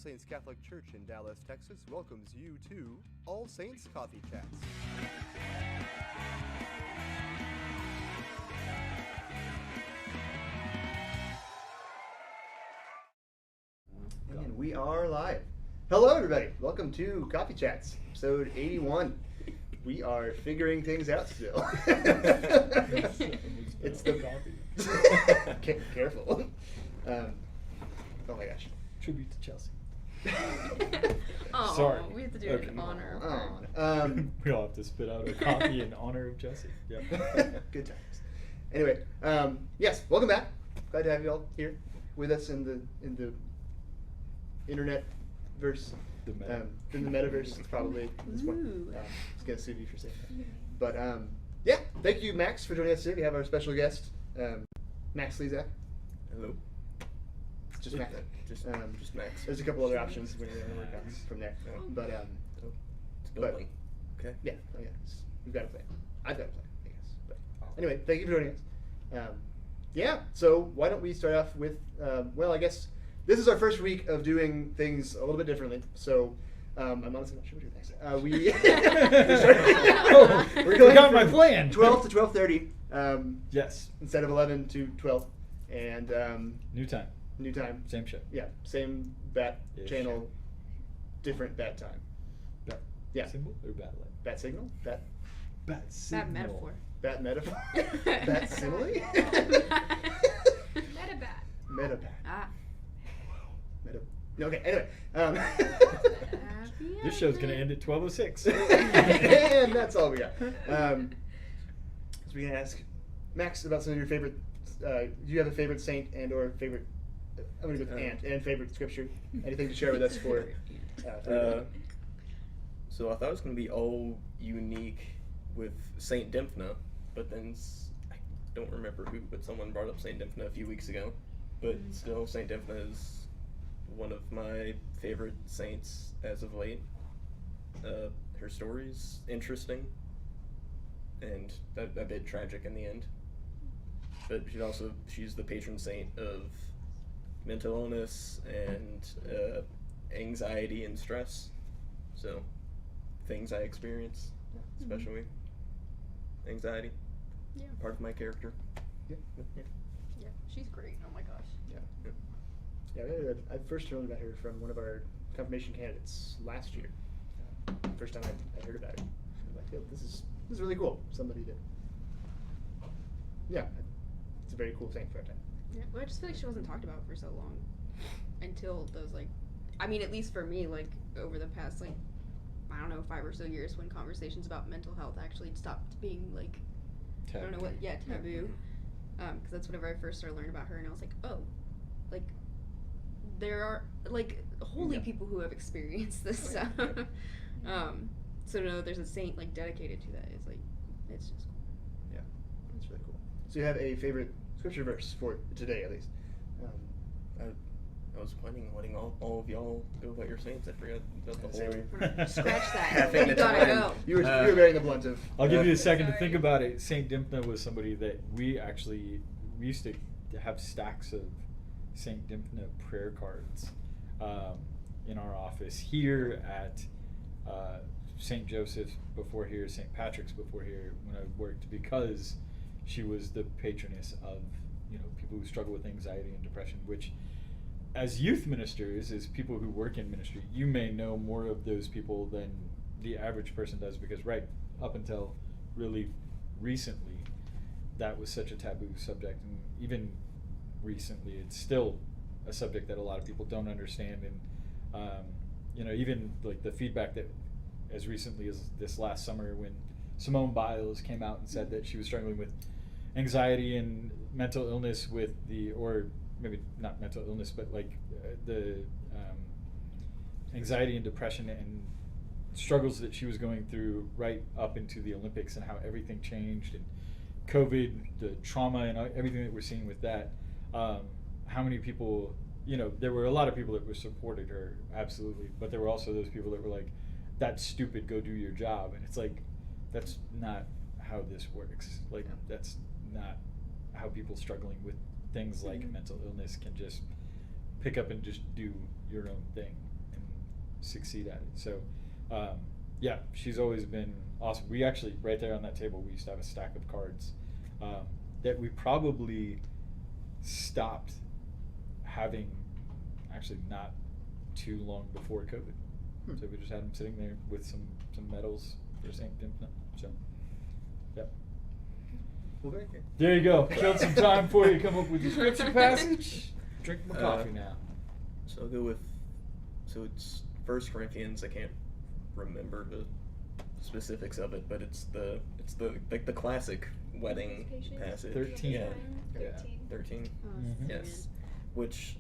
Saints Catholic Church in Dallas, Texas welcomes you to All Saints Coffee Chats. And we are live. Hello, everybody. Welcome to Coffee Chats, episode 81. We are figuring things out still. It's the coffee. Careful. Oh my gosh. Tribute to Chelsea. Oh, Sorry. we have to do it in honor of her. We all have to spit out a coffee in honor of Chelsea. Yep. Good times. Anyway, yes, welcome back. Glad to have you all here with us in the internet verse. The meta. In the metaverse, probably at this point. Ooh. It's gonna sue me for saying that. But yeah, thank you, Max, for joining us today. We have our special guest, Max Slezak. Hello. Just Max. Just Max. There's a couple other options when you're gonna work on from there. But It's building. Okay. yeah, we've got a plan. I've got a plan, I guess. But anyway, thank you for joining us. Yeah, so why don't we start off with, well, I guess this is our first week of doing things a little bit differently. So I'm honestly not sure what to do next. We're going Forgot my from plan. 12 to 12:30. Yes. Instead of 11 to 12, and New time. new time. Same show. Yeah, same bat Ish. channel, different bat time. Bat Yeah. symbol or bat light? Bat signal? Bat Bat signal. Bad metaphor. bat metaphor? Bat simile? Metabat. Metabat. Ah. Meta. Okay. Anyway. This show's gonna end at 12:06. And that's all we got. So we're gonna ask Max about some of your favorite. Do you have a favorite saint and/or favorite? I'm gonna go with and favorite scripture. Anything to share with us for? So I thought it was going to be all unique with Saint Dymphna, but then I don't remember who, but someone brought up Saint Dymphna a few weeks ago. But still, Saint Dymphna is one of my favorite saints as of late. Her story's interesting and a bit tragic in the end. But she's the patron saint of mental illness and anxiety and stress. So things I experience, especially anxiety, Yeah. part of my character. Yeah. Yeah, she's great. Oh my gosh. Yeah, I first heard about her from one of our confirmation candidates last year. First time I heard about her. I'm like, yo, this is really cool. Somebody that, yeah, it's a very cool thing for a time. Yeah. Well, I just feel like she wasn't talked about for so long until those at least for me, over the past I don't know 5 or so years when conversations about mental health actually stopped being I don't know what taboo. Because that's whenever I first started learning about her, and I was like, oh, there are holy people who have experienced this stuff. So to know that there's a saint dedicated to that is it's just cool. Yeah, that's really cool. So you have a favorite scripture verse for today, at least? I was planning on letting all of y'all go about your saints. I forgot about the whole. Scratch that. Half You gotta time. go. You were bearing the blunt of. I'll give you a second to think about it. Saint Dymphna was somebody that we used to have stacks of Saint Dymphna prayer cards in our office here at Saint Joseph's before here, Saint Patrick's before here when I worked, because she was the patroness of people who struggle with anxiety and depression, which as youth ministers, as people who work in ministry, you may know more of those people than the average person does, because right up until really recently, that was such a taboo subject, and even recently, it's still a subject that a lot of people don't understand, and even the feedback that as recently as this last summer when Simone Biles came out and said that she was struggling with anxiety and mental illness or maybe not mental illness, but the anxiety and depression and struggles that she was going through right up into the Olympics, and how everything changed, and COVID, the trauma and everything that we're seeing with that. How many people, there were a lot of people that supported her, absolutely, but there were also those people that were like, that's stupid, go do your job. And it's that's not how this works. That's not how people struggling with things like mental illness can just pick up and just do your own thing. succeed at it. So, yeah, she's always been awesome. We actually, right there on that table, we used to have a stack of cards that we probably stopped having actually not too long before COVID. So we just had them sitting there with some medals for St. Dimphna. So, yep. Well, very good. There you go. Killed some time for you. Come up with your scripture passage. Drink my coffee now. So I'll go with, so it's 1 Corinthians. I can't remember the specifics of it, but it's the classic wedding passage. 13. Yeah. 13. 13. Oh, Yes. Which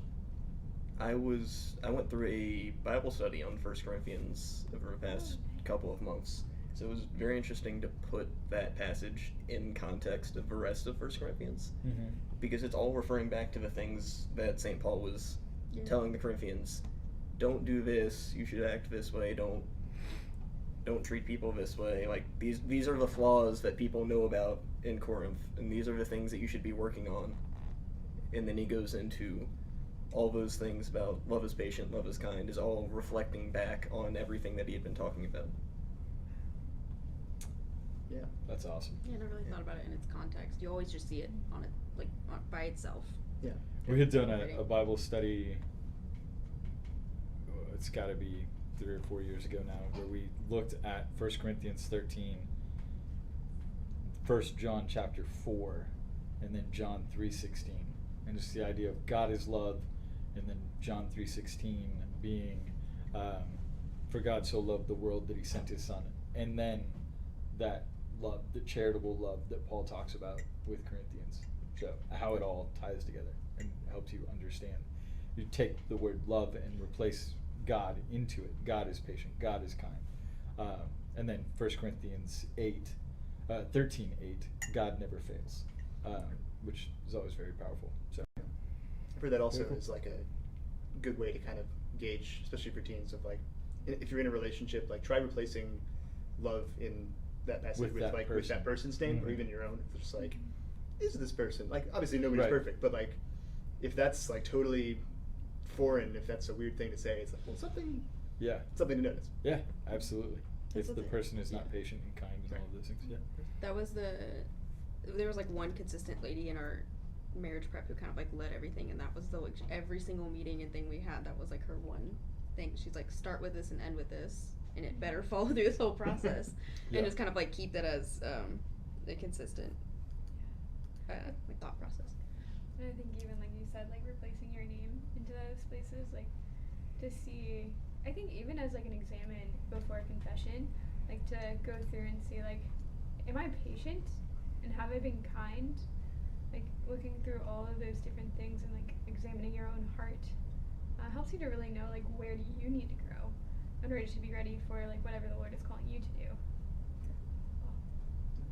I went through a Bible study on 1 Corinthians over the past couple of months. So it was very interesting to put that passage in contest of the rest of 1 Corinthians, because it's all referring back to the things that St. Paul was telling the Corinthians. Don't do this, you should act this way, don't treat people this way. Like, these are the flaws that people know about in Corinth, and these are the things that you should be working on. And then he goes into all those things about love is patient, love is kind, is all reflecting back on everything that he had been talking about. Yeah. That's awesome. Yeah, I never really thought about it in its context. You always just see it on it, like by itself. Yeah. We had done a Bible study, it's got to be 3 or 4 years ago now, where we looked at 1 Corinthians 13, 1 John chapter 4, and then John 3:16. And just the idea of God is love, and then John 3:16 being, for God so loved the world that he sent his son. And then that love, the charitable love that Paul talks about with Corinthians. So how it all ties together and helps you understand. You take the word love and replace God into it. God is patient. God is kind. And then 1 Corinthians 13:8, God never fails, which is always very powerful. So I've heard that also is like a good way to kind of gauge, especially for teens, of like, if you're in a relationship, like try replacing love in that passage With with that with that person. person's name, or Mhm. even your own. It's just like, is this person, like, obviously nobody's Right. perfect, but like, if that's like totally foreign, if that's a weird thing to say, it's like, well, something to notice. Yeah, absolutely. That's If the the- person is not patient and kind and all of those things, yeah. That was there was like one consistent lady in our marriage prep who kind of like led everything, and that was the like every single meeting and thing we had, that was like her one thing. She's like, start with this and end with this, and it better follow through this whole process. Yeah. And just kind of like keep that as a consistent like thought process. And I think even like you said, like replacing your name into those places, like to see, I think even as like an examine before confession, like to go through and see like, am I patient and have I been kind? Like looking through all of those different things and like examining your own heart helps you to really know like where do you need to grow in order to be ready for like whatever the Lord is calling you to do.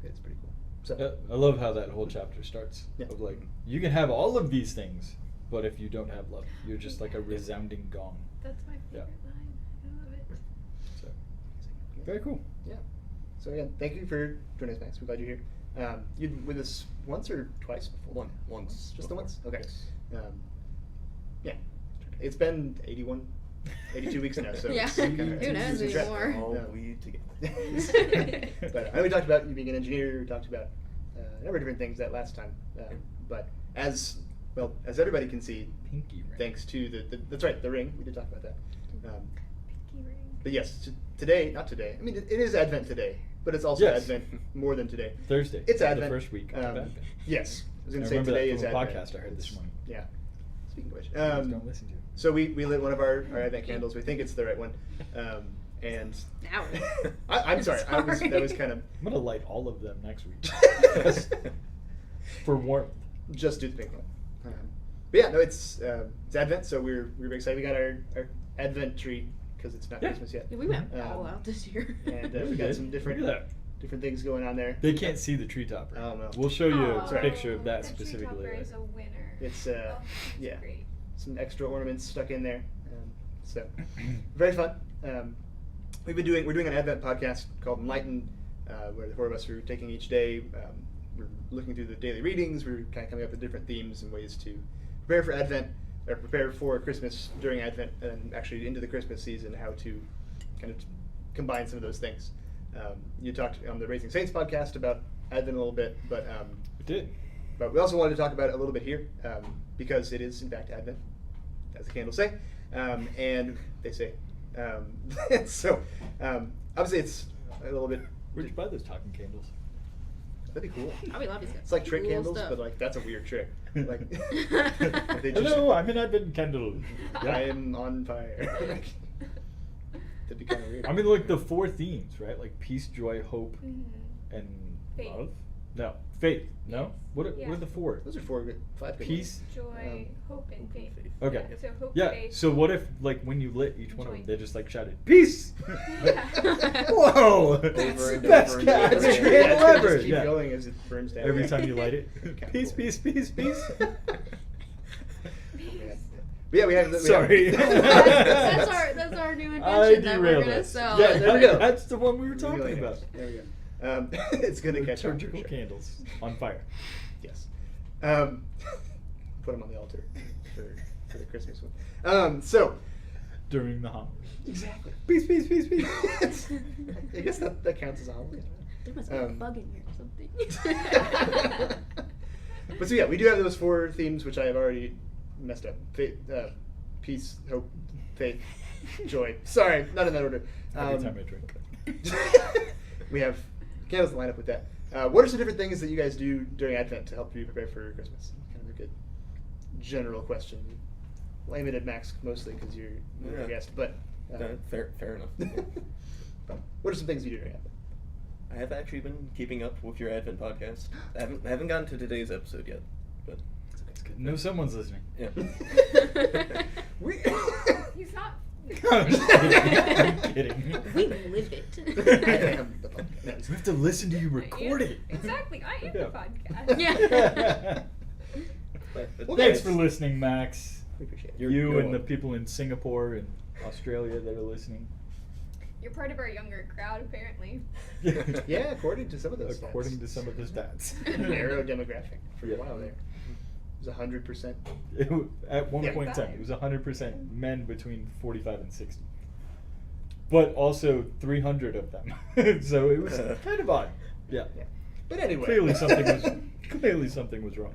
It's pretty cool. So I love how that whole chapter starts. Yeah. Of like, you can have all of these things, but if you don't have love, you're just like a resounding gong. That's my Yeah. favorite line. I love it. So, very cool. Yeah. So again, thank you for joining us, Max. We're glad you're here. You've been with us once or twice before? Once. Just the before. once? Okay. Yes. Yeah. It's been 82 weeks now, so Yeah. it's kinda- Who knows losing track. anymore? All Yeah. bleed together. But I know we talked about you being an engineer. We talked about a number of different things that last time. But as everybody can see, Pinky ring. thanks to that's right, the ring. We did talk about that. Pinky ring. But yes, today, not today. I mean, it is Advent today, but it's also Yes. Advent more than today. Thursday. It's the Advent. first week of Advent. Yes, I was going I to say remember today that is from a Advent. podcast I heard this morning. Yeah. Speaking of which, Don't listen to it. so we lit one of our Advent candles. We think it's the right one, and Now. I'm sorry. That was kind of I'm gonna light all of them next week. For warmth. just do the pink one. But yeah, no, it's Advent, so we're very excited. We got our Advent tree because it's not Yeah. Christmas yet. Yeah, we went all Um, out this year. And Yeah, we we got did. some different Look at that. different things going on there. They can't see the tree topper. I don't know. We'll show you Aw, a picture of that the tree specifically. topper is later. a winner. It's Oh, that's yeah. Great. Some extra ornaments stuck in there. So very fun. We're doing an Advent podcast called Enlighten, where the four of us are taking each day. We're looking through the daily readings. We're kind of coming up with different themes and ways to prepare for Advent. or prepare for Christmas during Advent and actually into the Christmas season, how to kind of combine some of those things. You talked on the Raising Saints podcast about Advent a little bit, but We did. but we also wanted to talk about it a little bit here because it is in fact Advent, as the candles say, and they say. So obviously it's a little bit. Where'd you buy those talking candles? That'd be cool. Hobby Lobby's got It's like trick cool candles, stuff. but like that's a weird trick. Like they Hello, I'm an Advent candle. I am on fire. Like, that'd be kind of weird. I mean, like the 4 themes, right? Like peace, joy, hope, Mhm. and Faith. love. No, faith. No, what are Yeah. the 4? Those are 5 good Peace. Joy, hope, and faith. Okay. Yeah, so hope, Yeah. faith. So what if, like, when you lit each one of them, Joy. they just like shouted peace? Yeah. Whoa! Over and Best over and candle over Yeah, again. it's gonna ever. just keep Yeah. going as it burns down. Every time you light it, Kinda peace, cool. peace, peace, peace. Man. But yeah, we have. Sorry. that's our new I invention that we're derailed gonna us. sell. Yeah, there we go. That's the one we were talking Really about. nice. There we go. It's gonna catch on. for Liturgical sure. candles on fire. Yes. Put them on the altar for the Christmas one. So. During the homily. Exactly. Peace, peace, peace, peace. I guess that counts as a holiday. There must be a Um, bug in here or something. But so yeah, we do have those 4 themes, which I have already messed up. Peace, hope, faith, joy. Sorry, not in that order. Every time I drink. We have candles that line up with that. What are some different things that you guys do during Advent to help you prepare for Christmas? Kind of a good general question. Well, aimed at Max mostly because you're Yeah. a guest, but Fair enough. what are some things you do during Advent? I have actually been keeping up with your Advent podcast. I haven't gotten to today's episode yet, but It's good. No, someone's listening. yeah. We- He's not. I'm just kidding. I'm kidding. We live it. I am the podcast. We have to listen to you record it. Exactly. I am Yeah. the podcast. Yeah. Well, Thanks guys, for listening, Max. We appreciate it. You You're and the welcome. people in Singapore and Australia that are listening. You're part of our younger crowd, apparently. Yeah, according to some of those According stats. to some of the stats. Narrow demographic for Yeah. a while there. It was 100%. At one Yeah. point in time, it was 100% men between 45 and 60. But also 300 of them. So it was kind of odd. Yeah. Yeah. But anyway. Clearly something was wrong.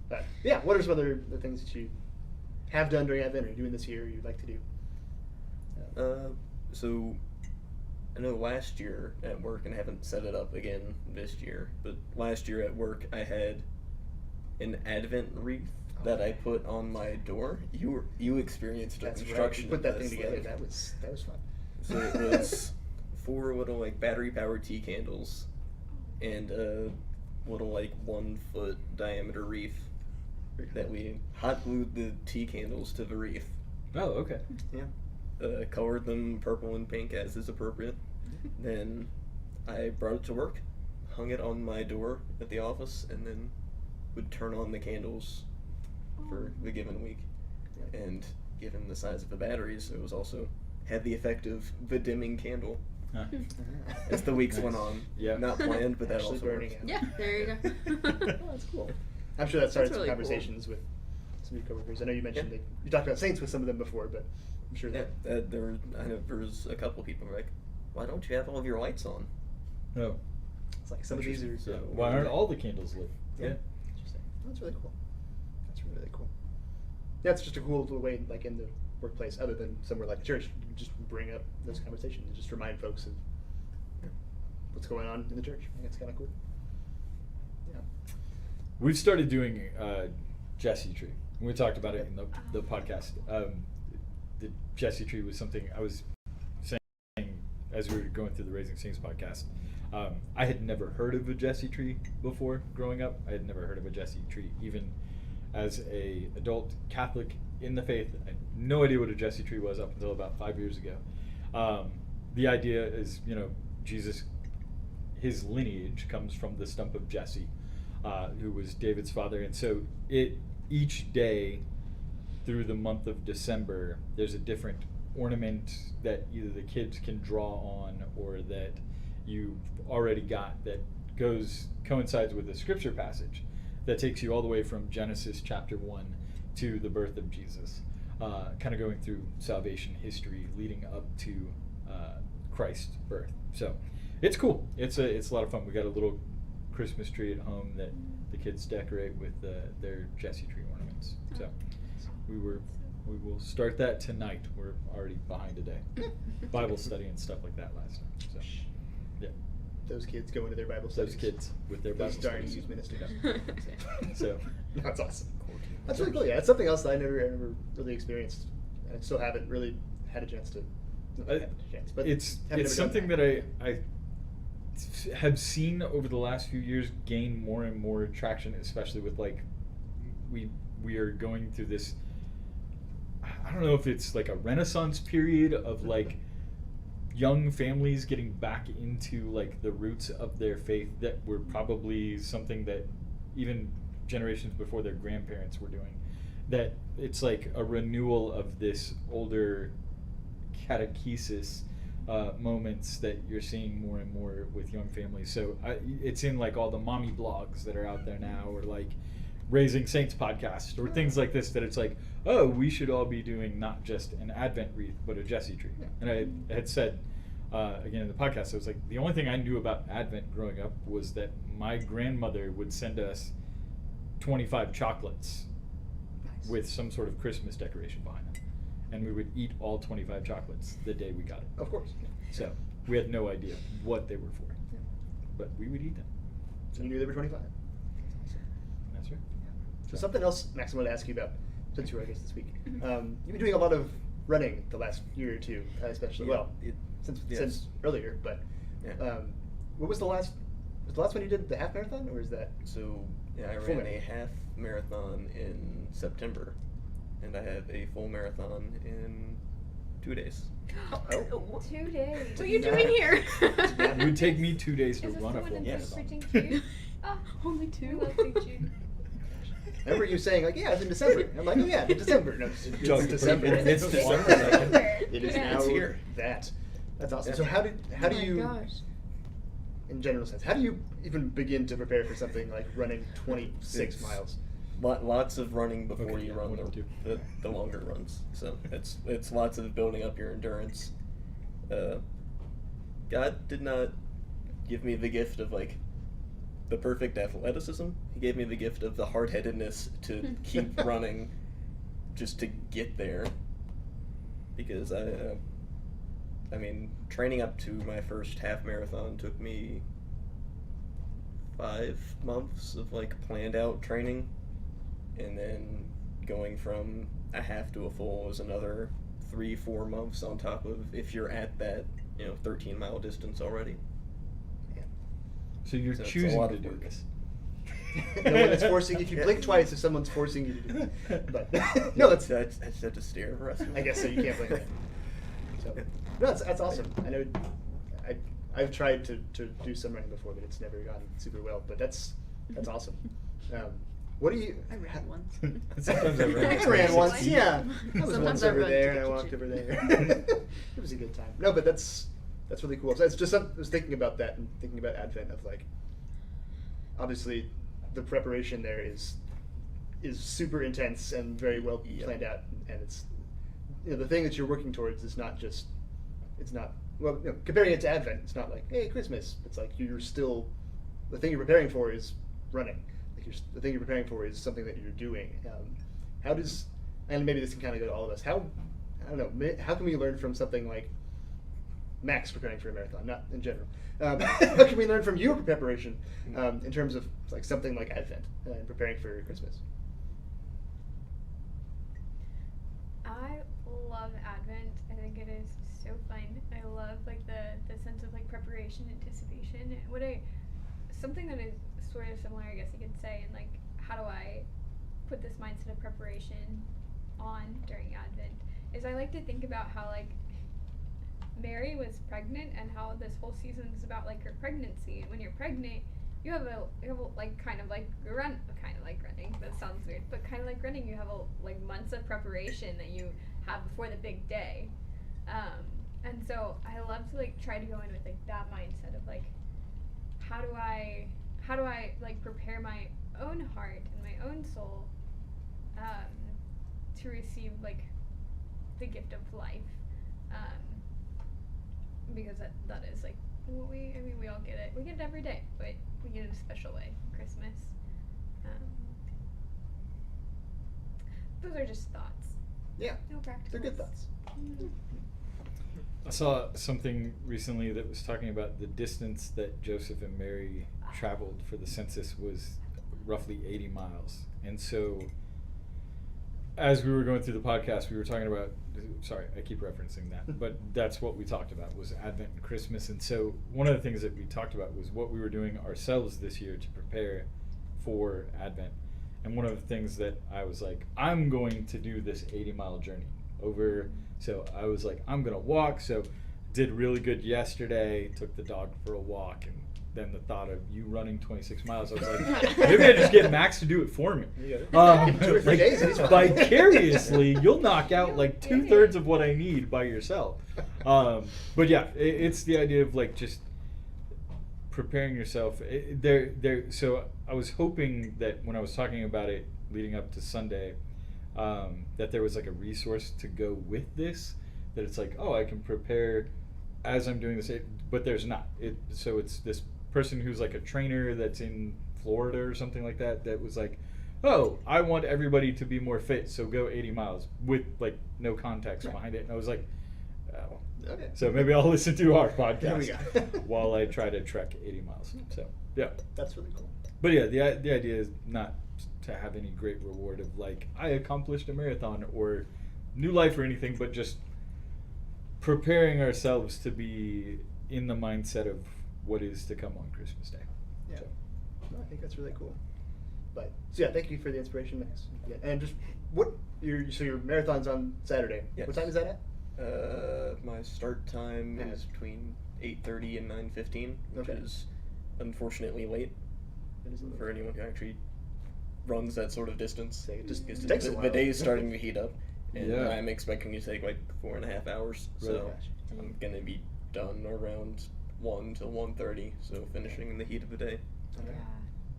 But yeah, what are some other the things that you have done during Advent or you're doing this year or you'd like to do? So I know last year at work, and I haven't set it up again this year, but last year at work I had an Advent wreath that I put on my door. You experienced the That's right. construction. You put that of thing this, together. like- That was fun. So it was 4 little like battery powered tea candles and a little like 1 foot diameter wreath that we hot glued the tea candles to the wreath. Oh, okay. Yeah. Colored them purple and pink as is appropriate. Then I brought it to work, hung it on my door at the office, and then would turn on the candles for the given week. And given the size of the batteries, it was also had the effect of the dimming candle Huh. as the weeks went Nice. on. Yeah. Not planned, but that Actually also burning worked. out. Yeah, there you go. Oh, that's cool. I'm sure that started That's some really cool. conversations with some of your coworkers. I know you mentioned that you talked about Saints with some of them before, but I'm sure Yeah, that there was a couple people who were like, "Why don't you have all of your lights on?" No. it's like some of these are. So- Why aren't all the candles lit? Yeah. Interesting. That's really cool. That's really cool. Yeah, it's just a cool little way, like in the workplace, other than somewhere like a church, you can just bring up those conversations and just remind folks of what's going on in the church. I think it's kind of cool. Yeah. We've started doing Jesse tree. We talked about it in the podcast. The Jesse tree was something I was saying as we were going through the Raising Saints podcast. I had never heard of a Jesse tree before growing up. I had never heard of a Jesse tree even as a adult Catholic in the faith. I had no idea what a Jesse tree was up until about 5 years ago. The idea is, Jesus, his lineage comes from the stump of Jesse, who was David's father. And so each day through the month of December, there's a different ornament that either the kids can draw on or that you've already got that coincides with a scripture passage that takes you all the way from Genesis chapter 1 to the birth of Jesus, kind of going through salvation history leading up to Christ's birth. So it's cool. It's a lot of fun. We got a little Christmas tree at home that the kids decorate with their Jesse tree ornaments. So we will start that tonight. We're already behind a day. Bible study and stuff like that last time. So yeah. Those kids go into their Bible studies. Those kids with their Bible Those darn studies. youth ministers. So That's awesome. That's really cool. Yeah, it's something else that I never really experienced, and I still haven't really had a chance to. But it's haven't ever done something that I have seen over the last few years gain more and more traction, especially with like we are going through this. I don't know if it's like a renaissance period of like young families getting back into like the roots of their faith that were probably something that even generations before their grandparents were doing. That it's like a renewal of this older catechesis moments that you're seeing more and more with young families. So it's in like all the mommy blogs that are out there now, or like Raising Saints podcast, or things like this, that it's like, oh, we should all be doing not just an Advent wreath, but a Jesse tree. And I had said, again in the podcast, I was like, the only thing I knew about Advent growing up was that my grandmother would send us 25 chocolates with some sort of Christmas decoration behind them. And we would eat all 25 chocolates the day we got it. Of course. So we had no idea what they were for. But we would eat them. So you knew they were 25. That's right. So something else, Max, I wanted to ask you about, since you were, I guess, this week. You've been doing a lot of running the last year or two, especially. Yeah, Well, since earlier, but Yeah. what was the last? Was the last one you did the half marathon, or is that? So yeah, I Full ran a marathon. half marathon in September, and I have a full marathon in 2 days. Oh. 2 days. What are you doing here? It would take me 2 days to Is this run the a one full in Yes. marathon. Preaching Jude? Oh, Only I two. love St. Jude. I remember you saying like, yeah, it's in December. I'm like, oh yeah, it's December. No, it's Joke, December. it's It's December. December. It is Yeah. now It's here. that. That's awesome. Yeah. So how do Oh you, my gosh. in general sense, how do you even begin to prepare for something like running 26 It's- miles? Lots of running before Okay, you yeah, run one or two. the longer runs. So it's lots of building up your endurance. God did not give me the gift of like the perfect athleticism. He gave me the gift of the hard-headedness to keep running, just to get there. Because I mean, training up to my first half marathon took me 5 months of like planned out training, and then going from a half to a full was another 3-4 months on top of if you're at that 13-mile distance already. So you're So it's a choosing lot to of do work. this. No one is forcing. If you blink twice, if someone's forcing you to do it. But no, that's. I just had to stare the rest of I guess so. You can't blink. Right? So no, that's awesome. I know. I've tried to do some running before, but it's never gone super well. But that's awesome. What do you? I ran once. Sometimes I run. I ran once. 16. Yeah, I was Sometimes once I over run there, to and I the walked kitchen. over there. It was a good time. No, but that's really cool. So it's just I was thinking about that and thinking about Advent of like, obviously, the preparation there is super intense and very well Yep. planned out, and it's the thing that you're working towards is not just well, comparing it to Advent, it's not like, hey, Christmas. It's like you're still, the thing you're preparing for is running. Like the thing you're preparing for is something that you're doing. How does, and maybe this can kind of go to all of us, I don't know, how can we learn from something like Max preparing for a marathon, not in general? How can we learn from your preparation in terms of like something like Advent and preparing for Christmas? I love Advent. I think it is so fun. I love like the sense of like preparation, anticipation. Something that is sort of similar, I guess you could say, and like how do I put this mindset of preparation on during Advent is I like to think about how like Mary was pregnant and how this whole season is about like her pregnancy. And when you're pregnant, you have a like kind of like running. That sounds weird, but kind of like running. You have like months of preparation that you have before the big day. And so I love to like try to go in with like that mindset of like how do I like prepare my own heart and my own soul to receive like the gift of life, because that is like what we all get it. We get it every day, but we get it a special way on Christmas. Those are just thoughts. Yeah, No practical. they're good thoughts. I saw something recently that was talking about the distance that Joseph and Mary traveled for the census was roughly 80 miles. And so, as we were going through the podcast, we were talking about, sorry, I keep referencing that, but that's what we talked about was Advent and Christmas. And so one of the things that we talked about was what we were doing ourselves this year to prepare for Advent. And one of the things that I was like, I'm going to do this 80-mile journey over. So I was like, I'm going to walk. So did really good yesterday, took the dog for a walk. And then the thought of you running 26 miles, I was like, maybe I just get Max to do it for me. Give him 2 or 3 Like, days and he's fine. vicariously, you'll knock out like 2/3 of what I need by yourself. But yeah, it's the idea of like just preparing yourself. So I was hoping that when I was talking about it leading up to Sunday, that there was like a resource to go with this. That it's like, oh, I can prepare as I'm doing this, but there's not. So it's this person who's like a trainer that's in Florida or something like that. That was like, oh, I want everybody to be more fit, so go 80 miles with like no context behind it. And I was like, oh. Okay. So maybe I'll listen to our There we podcast go. while I try to trek 80 miles. So yeah, That's really cool. but yeah, the idea is not to have any great reward of like I accomplished a marathon or new life or anything, but just preparing ourselves to be in the mindset of what is to come on Christmas Day. Yeah. So. No, I think that's really cool. But so yeah, thank you for the inspiration, Max. Yeah, and just your marathon's on Saturday. Yes. What time is that at? My start time Yeah. is between 8:30 and 9:15, which Okay. is unfortunately late It is a little- for anyone who actually runs that sort of distance. So it just Because takes a the while. day is starting to heat up, and Yeah. I'm expecting to take like 4.5 hours. Really? So I'm gonna be done around 1 till 1:30. So finishing in the heat of the day. Okay.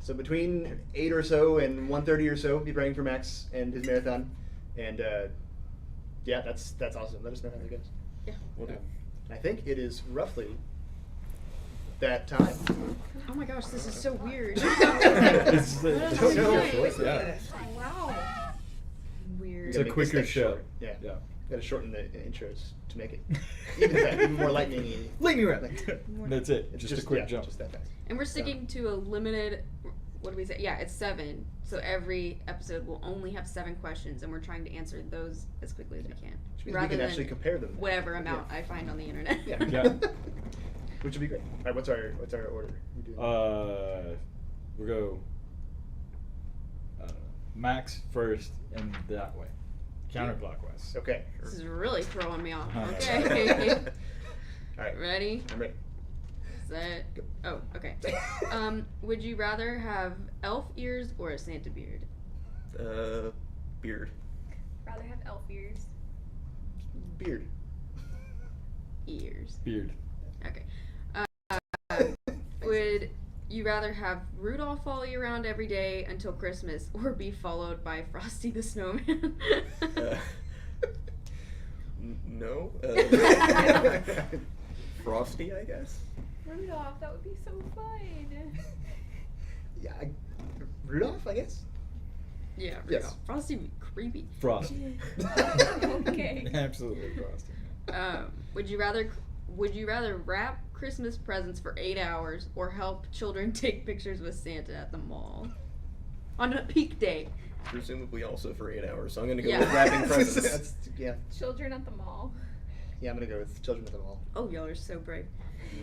So between 8 or so and 1:30 or so, be praying for Max and his marathon, and yeah, that's awesome. Let us know how that goes. Yeah. Will do. I think it is roughly that time. Oh my gosh, this is so weird. It's What is don't it know. doing? Yeah. Wow. Weird. It's a Gotta make this quicker thing show. short. Yeah. Yeah. Got to shorten the intros to make it even more lightning-y. Lightning round. Like- That's it. It's Just a quick yeah, jump. Just that fast. And we're sticking to a limited. What do we say? Yeah, it's 7. So every episode will only have 7 questions, and we're trying to answer those as quickly as we can, Which means rather we can than actually compare them. whatever amount Yeah. I find on the internet. Yeah. Yeah. Which would be great. All right, what's our order? We doing? We'll go Max first and that way, counterclockwise. Okay. This is really throwing me off. Uh-huh. Okay. All right. Ready? I'm ready. Set. Go. Oh, okay. Would you rather have elf ears or a Santa beard? Beard. Rather have elf ears. Beard. Ears. Beard. Okay. Would you rather have Rudolph follow you around every day until Christmas, or be followed by Frosty the Snowman? No. Frosty, I guess. Rudolph, that would be so fun. Yeah, Rudolph, I guess. Yeah, Yes. Rudolph. Frosty would be creepy. Frosty. Okay. Absolutely Frosty. Would you rather wrap Christmas presents for 8 hours or help children take pictures with Santa at the mall on a peak day? Presumably also for 8 hours. So I'm gonna go Yeah. with wrapping presents. That's- yeah, Children at the mall. yeah, I'm gonna go with Children at the Mall. Oh, y'all are so brave.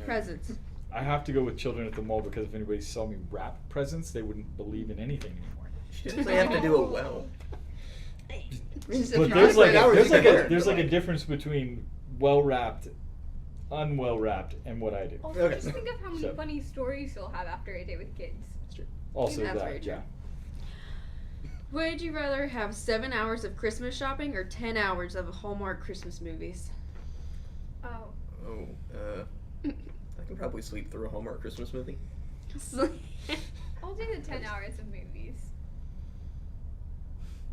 Presents. I have to go with children at the mall because if anybody saw me wrap presents, they wouldn't believe in anything anymore. She didn't say I have to do it well. But there's like there's a difference between well wrapped, unwell wrapped, and what I do. Also, Okay. just think of how many So- funny stories you'll have after a day with kids. Also That's very that, true. yeah. Would you rather have 7 hours of Christmas shopping or 10 hours of Hallmark Christmas movies? Oh. Oh, I can probably sleep through a Hallmark Christmas movie. I'll do the 10 hours of movies.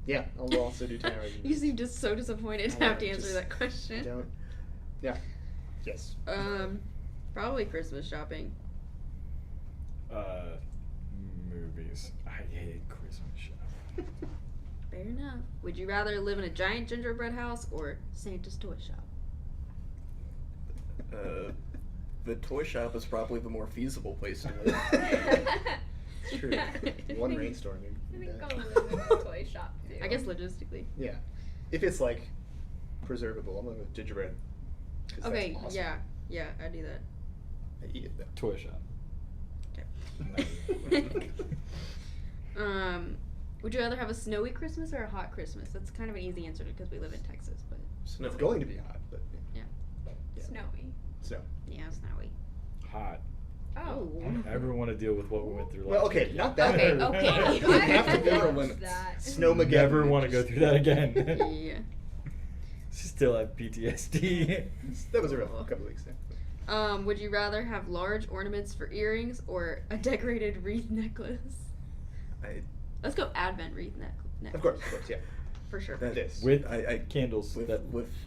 Yeah, I'll also do 10 hours. You seem just so disappointed to I know, have to answer just- that question. I don't. Yeah. Yes. Probably Christmas shopping. Movies. I hate Christmas shopping. Fair enough. Would you rather live in a giant gingerbread house or Santa's toy shop? The toy shop is probably the more feasible place to live. It's true. One rainstorm. I you're think dead. I'll live in a toy shop too. I guess logistically. Yeah. If it's like preservable, I'm going with gingerbread. 'Cause Okay, that's awesome. yeah, I do that. I eat it though. Toy shop. Would you rather have a snowy Christmas or a hot Christmas? That's kind of an easy answer because we live in Texas, but Snow. It's going to be hot, but Yeah. yeah. Snowy. Snow. yeah, snowy. Hot. Oh. I don't ever want to deal with what we went through last Well, okay, week. not that. Okay, bad. okay. You don't have to I go loved limits. that. Snowmageddon. Never want to go through that again. Yeah. Still have PTSD. That was a rough couple weeks there. Would you rather have large ornaments for earrings or a decorated wreath necklace? Let's go Advent wreath necklace. Of course, yeah. For sure. That- This. With I candles. with that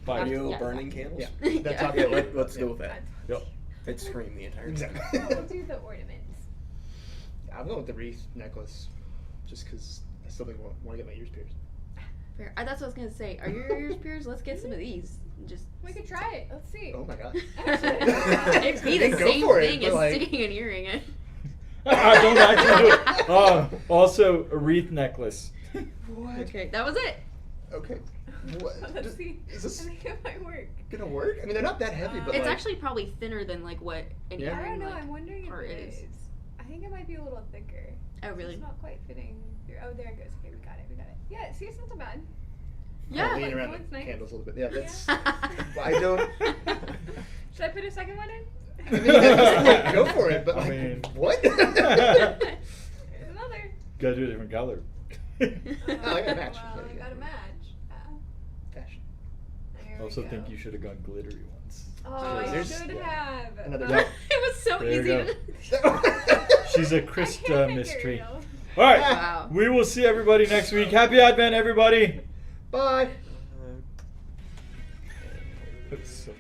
fire Yeah. burning candles. Yeah. Yeah. That top Yeah, right. let's go Yeah. with that. Yep. It screamed the entire time. Exactly. We'll do the ornaments. I'm going with the wreath necklace, just because I still think I want to get my ears pierced. Fair. That's what I was gonna say. Are your ears pierced? Let's get some of these. Just. We could try it. Let's see. Oh my god. It'd be the Go same for it, thing but as like- sticking an earring in. I don't actually do it. Also, a wreath necklace. What? Okay, that was it. Okay. What? Let's see. Is this I think it might work. gonna work? I mean, they're not that heavy, but It's like, actually probably thinner than like what an Yeah. I earring don't know. like, I'm wondering if part it is. is. I think it might be a little thicker. Oh really? It's not quite fitting through. Oh, there it goes. Okay, we got it. We got it. Yeah. See, it's not so bad. Yeah. lean around Looks the nice. candles a little bit. Yeah, that's. Yeah. I don't. Should I put a second one in? I mean, yeah, go for it. But I like, mean- what? There's another. Gotta do a different color. Oh, I got a match. Well, I got a match. Fashion. There I we also go. think you should have gone glittery ones. Oh, I There's- should yeah. have. Another it was so There you easy. go. She's a I Krista can't make it mystery. real. All right. Wow. We will see everybody next week. Happy Advent, everybody. Bye. That's so